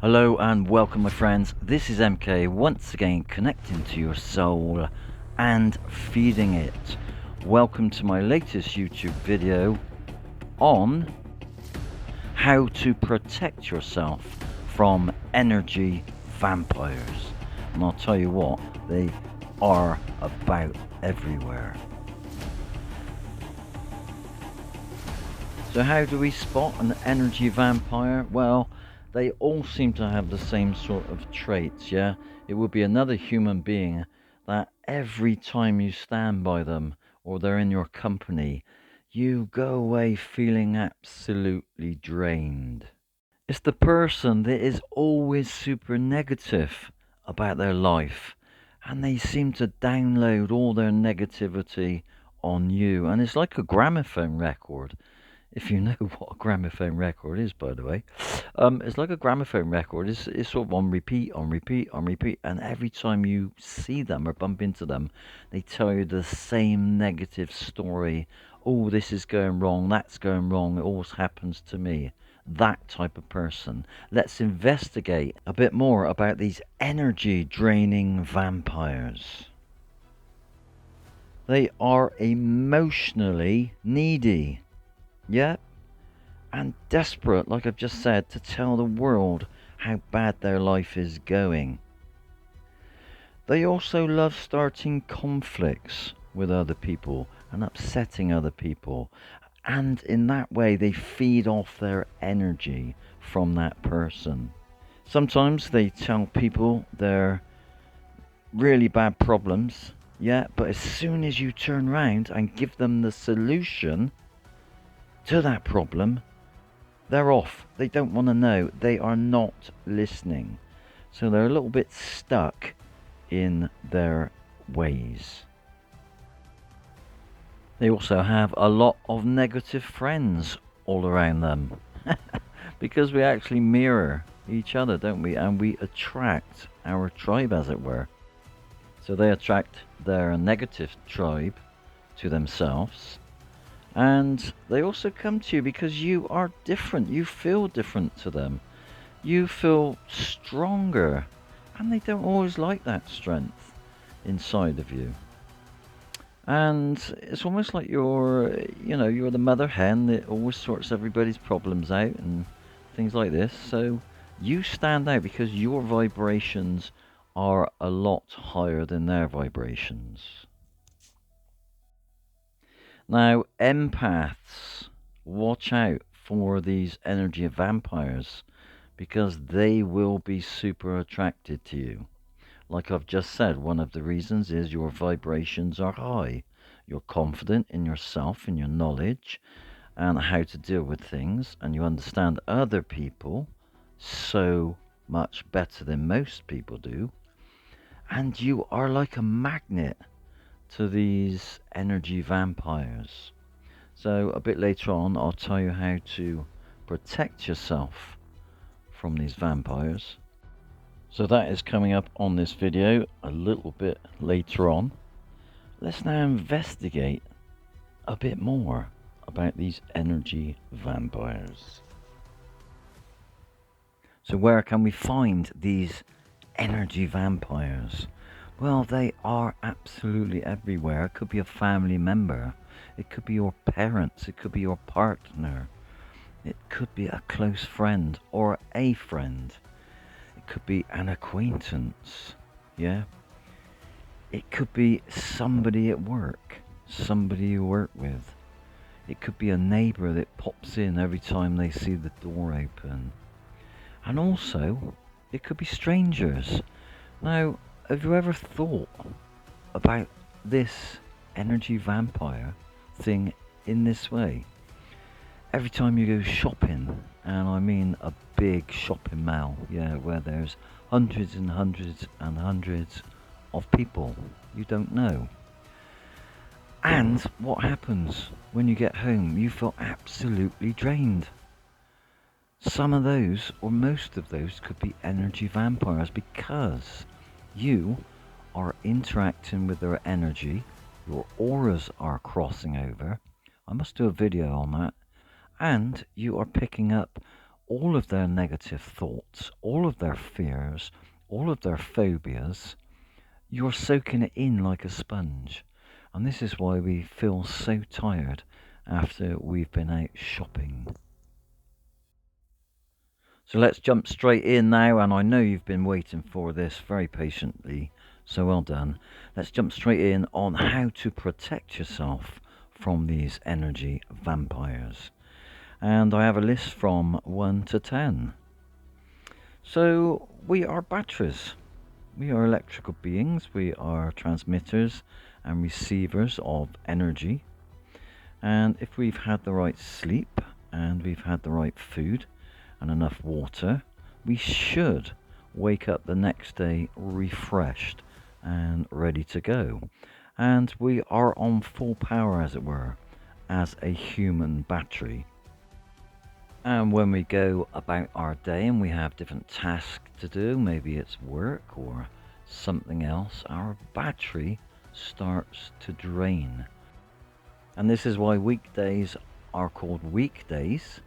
Hello and welcome, my friends. This is MK once again, connecting to your soul and feeding it. Welcome to my latest YouTube video on how to protect yourself from energy vampires. And I'll tell you what, they are about everywhere. So how do we spot an energy vampire? Well, they all seem to have the same sort of traits, yeah? It would be another human being that every time you stand by them or they're in your company, you go away feeling absolutely drained. It's the person that is always super negative about their life, and they seem to download all their negativity on you. And it's like a gramophone record, if you know what a gramophone record is, by the way. It's like a gramophone record. It's sort of on repeat, on repeat, on repeat. And every time you see them or bump into them, they tell you the same negative story. Oh, this is going wrong. That's going wrong. It always happens to me. That type of person. Let's investigate a bit more about these energy draining vampires. They are emotionally needy. Yeah, and desperate, like I've just said, to tell the world how bad their life is going. They also love starting conflicts with other people and upsetting other people, and in that way they feed off their energy from that person. Sometimes they tell people their really bad problems, yeah, but as soon as you turn around and give them the solution to that problem, they're off. They don't want to know. They are not listening. So they're a little bit stuck in their ways. They also have a lot of negative friends all around them. Because we actually mirror each other, don't we? And we attract our tribe, as it were. So they attract their negative tribe to themselves. And they also come to you because you are different. You feel different to them. You feel stronger. And they don't always like that strength inside of you. And it's almost like you're the mother hen that always sorts everybody's problems out and things like this. So you stand out because your vibrations are a lot higher than their vibrations. Now, empaths, watch out for these energy vampires because they will be super attracted to you. Like I've just said, one of the reasons is your vibrations are high. You're confident in yourself, in your knowledge, and how to deal with things, and you understand other people so much better than most people do. And you are like a magnet to these energy vampires. So a bit later on, I'll tell you how to protect yourself from these vampires. So that is coming up on this video a little bit later on. Let's now investigate a bit more about these energy vampires. So where can we find these energy vampires? Well, they are absolutely everywhere. It could be a family member. It could be your parents. It could be your partner. It could be a close friend or a friend. It could be an acquaintance. Yeah. It could be somebody at work. Somebody you work with. It could be a neighbour that pops in every time they see the door open. And also, it could be strangers. Now, have you ever thought about this energy vampire thing in this way? Every time you go shopping, and I mean a big shopping mall, yeah, where there's hundreds and hundreds and hundreds of people you don't know. And what happens when you get home? You feel absolutely drained. Some of those, or most of those, could be energy vampires because you are interacting with their energy, your auras are crossing over. I must do a video on that. And you are picking up all of their negative thoughts, all of their fears, all of their phobias. You're soaking it in like a sponge. And this is why we feel so tired after we've been out shopping. So let's jump straight in now, and I know you've been waiting for this very patiently, so well done. Let's jump straight in on how to protect yourself from these energy vampires. And I have a list from 1 to 10. So we are batteries. We are electrical beings. We are transmitters and receivers of energy. And if we've had the right sleep and we've had the right food and enough water, we should wake up the next day refreshed and ready to go. And we are on full power, as it were, as a human battery. And when we go about our day and we have different tasks to do, maybe it's work or something else, our battery starts to drain. And this is why weekdays are called weekdays,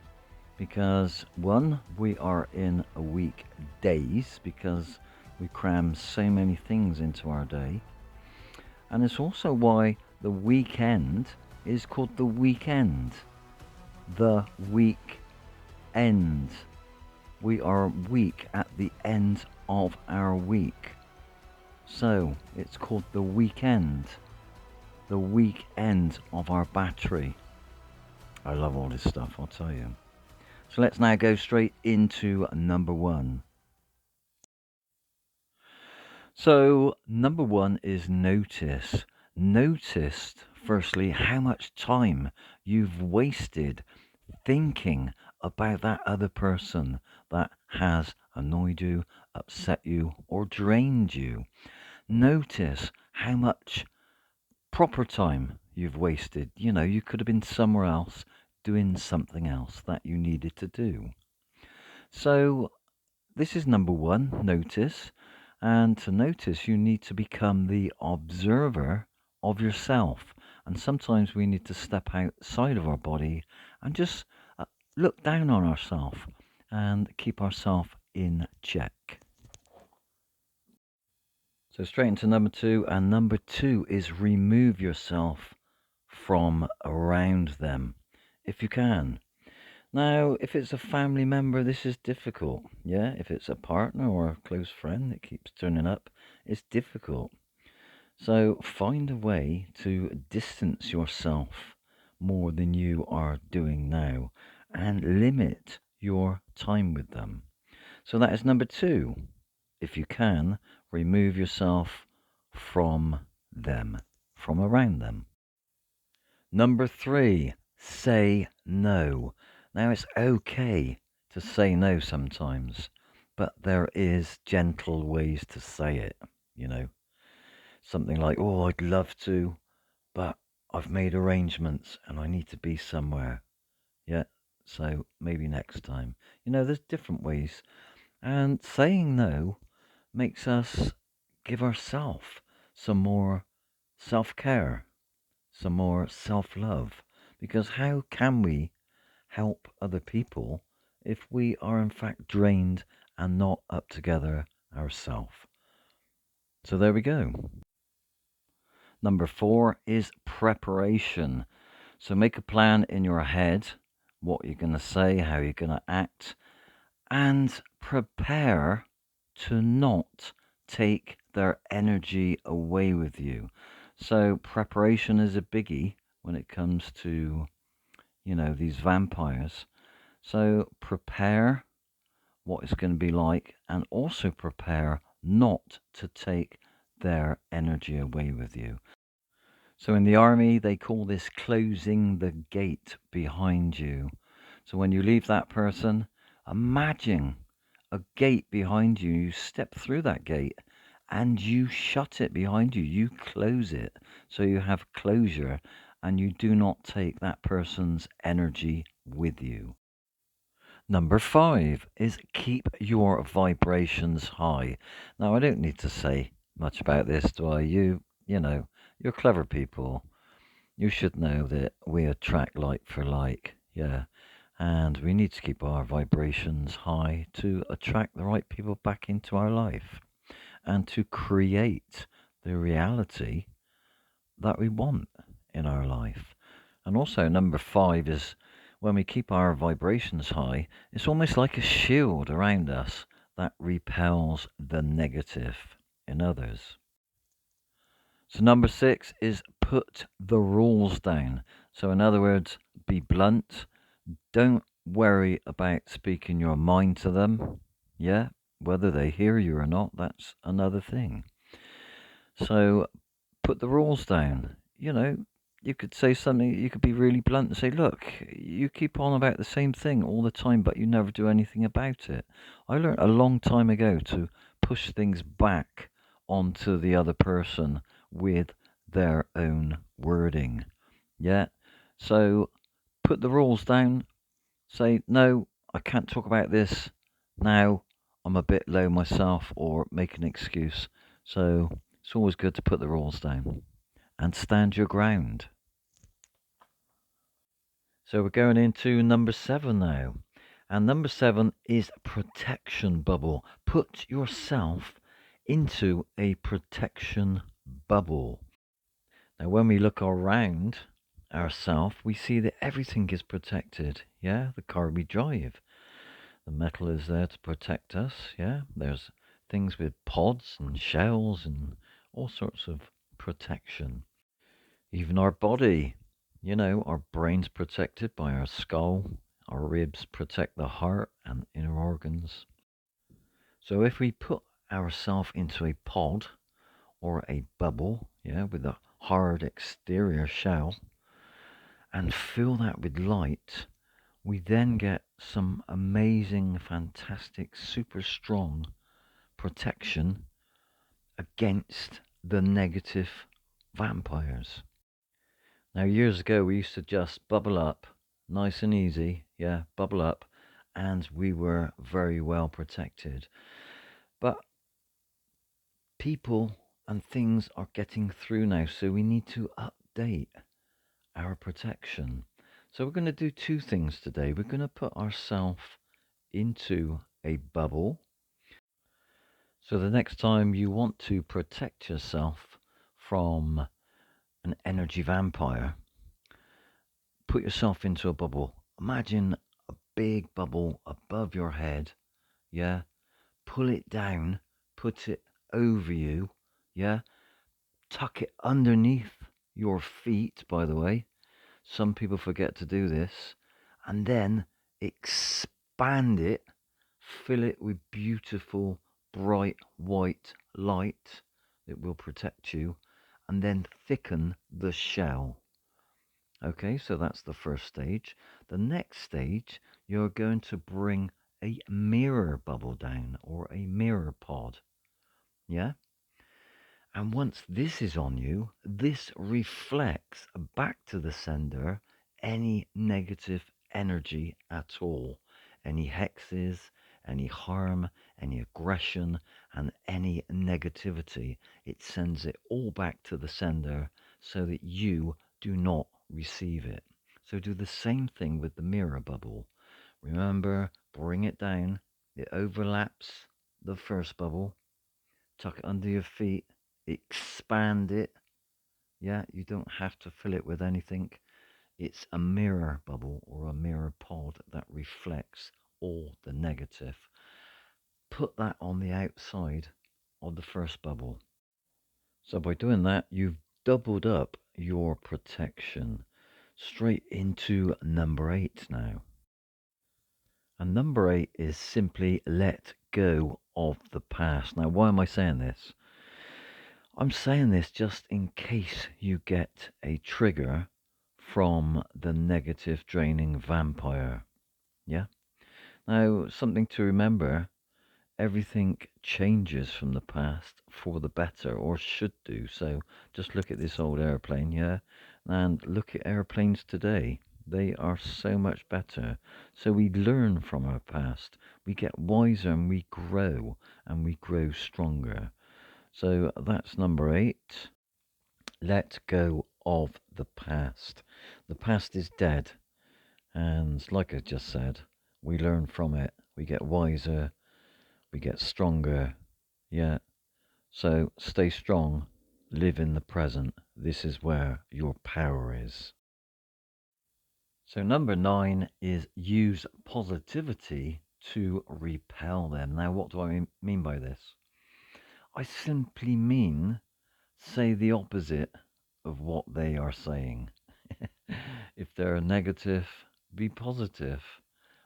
because one, we are in a weekdays because we cram so many things into our day. And it's also why the weekend is called the weekend. The week end. We are weak at the end of our week. So it's called the weekend. The weekend of our battery. I love all this stuff, I'll tell you. So let's now go straight into number 1. So number 1 is notice. Notice, firstly, how much time you've wasted thinking about that other person that has annoyed you, upset you, or drained you. Notice how much proper time you've wasted. You know, you could have been somewhere else doing something else that you needed to do. So, this is number 1, notice. And to notice, you need to become the observer of yourself. And sometimes we need to step outside of our body and just look down on ourselves and keep ourselves in check. So straight into number 2, and number 2 is remove yourself from around them if you can. Now, if it's a family member, this is difficult. Yeah, if it's a partner or a close friend that keeps turning up, it's difficult. So find a way to distance yourself more than you are doing now and limit your time with them. So that is number 2. If you can, remove yourself from them, from around them. Number 3, say no. Now, it's okay to say no sometimes, but there is gentle ways to say it, you know. Something like, oh, I'd love to, but I've made arrangements and I need to be somewhere. Yeah, so maybe next time. You know, there's different ways. And saying no makes us give ourselves some more self-care, some more self-love. Because how can we help other people if we are in fact drained and not up together ourselves? So there we go. Number 4 is preparation. So make a plan in your head, what you're going to say, how you're going to act, and prepare to not take their energy away with you. So preparation is a biggie when it comes to, you know, these vampires. So prepare what it's going to be like, and also prepare not to take their energy away with you. So in the army, they call this closing the gate behind you. So when you leave that person, imagine a gate behind you. You step through that gate and you shut it behind you. You close it so you have closure and you do not take that person's energy with you. Number 5 is keep your vibrations high. Now, I don't need to say much about this, do I? You know, you're clever people. You should know that we attract like for like. Yeah. And we need to keep our vibrations high to attract the right people back into our life and to create the reality that we want in our life. And also, number five is when we keep our vibrations high, it's almost like a shield around us that repels the negative in others. So, number six is put the rules down. So, in other words, be blunt. Don't worry about speaking your mind to them. Yeah, whether they hear you or not, that's another thing. So, put the rules down. You could say something, you could be really blunt and say, look, you keep on about the same thing all the time, but you never do anything about it. I learned a long time ago to push things back onto the other person with their own wording. Yeah. So put the rules down, say, no, I can't talk about this now. I'm a bit low myself, or make an excuse. So it's always good to put the rules down and stand your ground. So we're going into number seven now. And number seven is protection bubble. Put yourself into a protection bubble. Now, when we look around ourselves, we see that everything is protected. Yeah, the car we drive, the metal is there to protect us. Yeah, there's things with pods and shells and all sorts of protection. Even our body, our brain's protected by our skull, our ribs protect the heart and inner organs. So if we put ourselves into a pod or a bubble, yeah, with a hard exterior shell and fill that with light, we then get some amazing, fantastic, super strong protection against the negative vampires. Now, years ago, we used to just bubble up, nice and easy, yeah, bubble up, and we were very well protected. But people and things are getting through now, so we need to update our protection. So, we're going to do two things today. We're going to put ourselves into a bubble. So, the next time you want to protect yourself from an energy vampire, put yourself into a bubble. Imagine a big bubble above your head. Yeah. Pull it down, put it over you. Yeah. Tuck it underneath your feet, by the way. Some people forget to do this. And then expand it, fill it with beautiful, bright white light that will protect you, and then thicken the shell. Okay, so that's the first stage. The next stage, you're going to bring a mirror bubble down or a mirror pod. Yeah? And once this is on you, this reflects back to the sender any negative energy at all. Any hexes, any harm, any aggression, and any negativity. It sends it all back to the sender so that you do not receive it. So do the same thing with the mirror bubble. Remember, bring it down. It overlaps the first bubble. Tuck it under your feet. Expand it. Yeah, you don't have to fill it with anything. It's a mirror bubble or a mirror pod that reflects all the negative. Put that on the outside of the first bubble. So by doing that, you've doubled up your protection. Straight into number eight now. And number eight is simply let go of the past. Now, why am I saying this? I'm saying this just in case you get a trigger from the negative draining vampire. Yeah? Now, something to remember, everything changes from the past for the better, or should do. So just look at this old airplane, yeah? And look at airplanes today. They are so much better. So we learn from our past. We get wiser and we grow stronger. So that's number eight. Let go of the past. The past is dead. And like I just said, we learn from it. We get wiser. We get stronger. Yeah. So stay strong. Live in the present. This is where your power is. So number 9 is use positivity to repel them. Now, what do I mean by this? I simply mean say the opposite of what they are saying. If they're negative, be positive.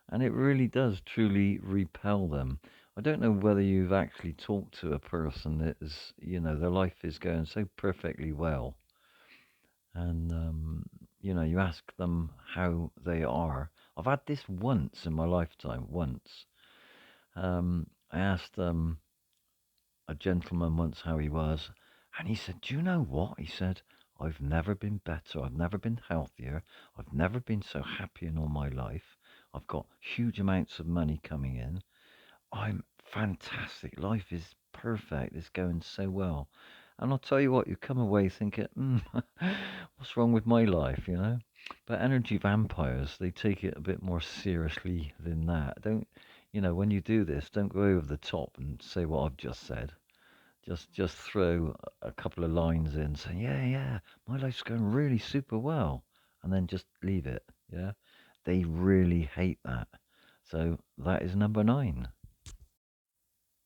And it really does truly repel them. I don't know whether you've actually talked to a person that is, their life is going so perfectly well. And, you ask them how they are. I've had this once in my lifetime, once. I asked a gentleman once how he was, and he said, "Do you know what?" He said, "I've never been better. I've never been healthier. I've never been so happy in all my life. I've got huge amounts of money coming in. I'm fantastic. Life is perfect. It's going so well." And I'll tell you what, you come away thinking, what's wrong with my life? But energy vampires, they take it a bit more seriously than that. Don't, when you do this, don't go over the top and say what I've just said. Just throw a couple of lines in, say, yeah, yeah, my life's going really super well, and then just leave it. Yeah, they really hate that. So that is number 9.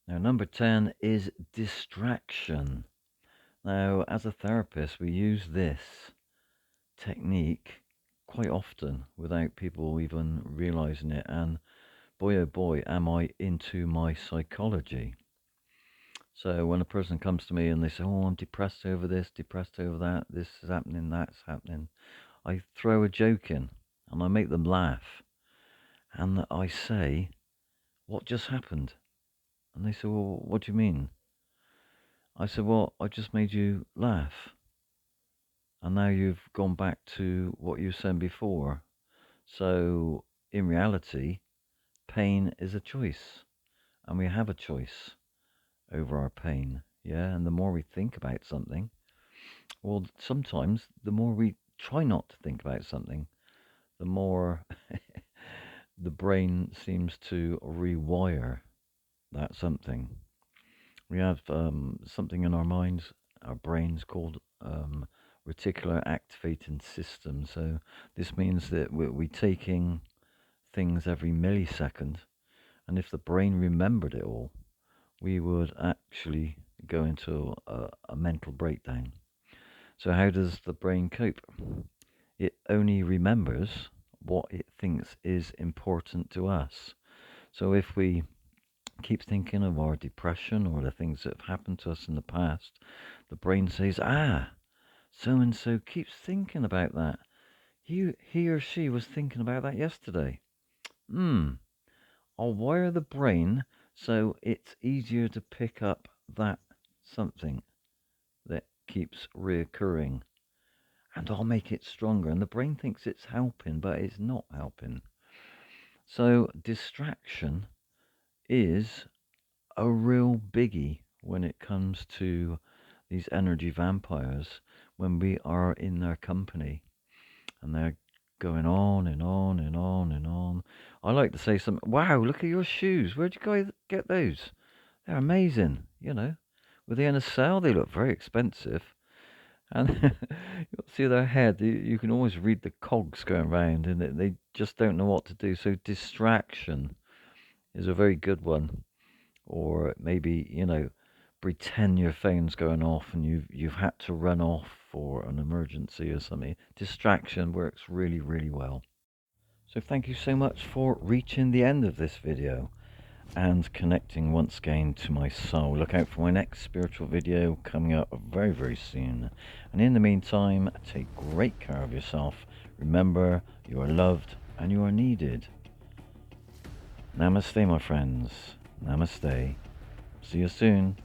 Now, number 10 is distraction. Now, as a therapist, we use this technique quite often without people even realizing it. And boy, oh boy, am I into my psychology. So when a person comes to me and they say, "Oh, I'm depressed over this, depressed over that, this is happening, that's happening," I throw a joke in and I make them laugh. And I say, "What just happened?" And they say, "Well, what do you mean?" I said, "Well, I just made you laugh. And now you've gone back to what you were saying before. So in reality, pain is a choice. And we have a choice over our pain. Yeah. And the more we think about something, well, sometimes the more we try not to think about something, the more the brain seems to rewire that something. We have something in our minds, our brains called reticular activating system. So this means that we're taking things every millisecond, and if the brain remembered it all, we would actually go into a mental breakdown. So how does the brain cope? It only remembers what it thinks is important to us. So if we keep thinking of our depression or the things that have happened to us in the past, the brain says, so and so keeps thinking about that. He or she was thinking about that yesterday. I'll wire the brain so it's easier to pick up that something that keeps reoccurring. And I'll make it stronger. And the brain thinks it's helping, but it's not helping. So distraction is a real biggie when it comes to these energy vampires when we are in their company and they're going on and on and on and on. I like to say something, wow, look at your shoes. Where'd you guys get those? They're amazing, Were they in a sale? They look very expensive. And you'll see their head, you can always read the cogs going around and they just don't know what to do. So distraction is a very good one. Or maybe, pretend your phone's going off and you've had to run off for an emergency or something. Distraction works really, really well. So thank you so much for reaching the end of this video and connecting once again to my soul. Look out for my next spiritual video coming up very, very soon. And in the meantime, take great care of yourself. Remember, you are loved and you are needed. Namaste, my friends. Namaste. See you soon.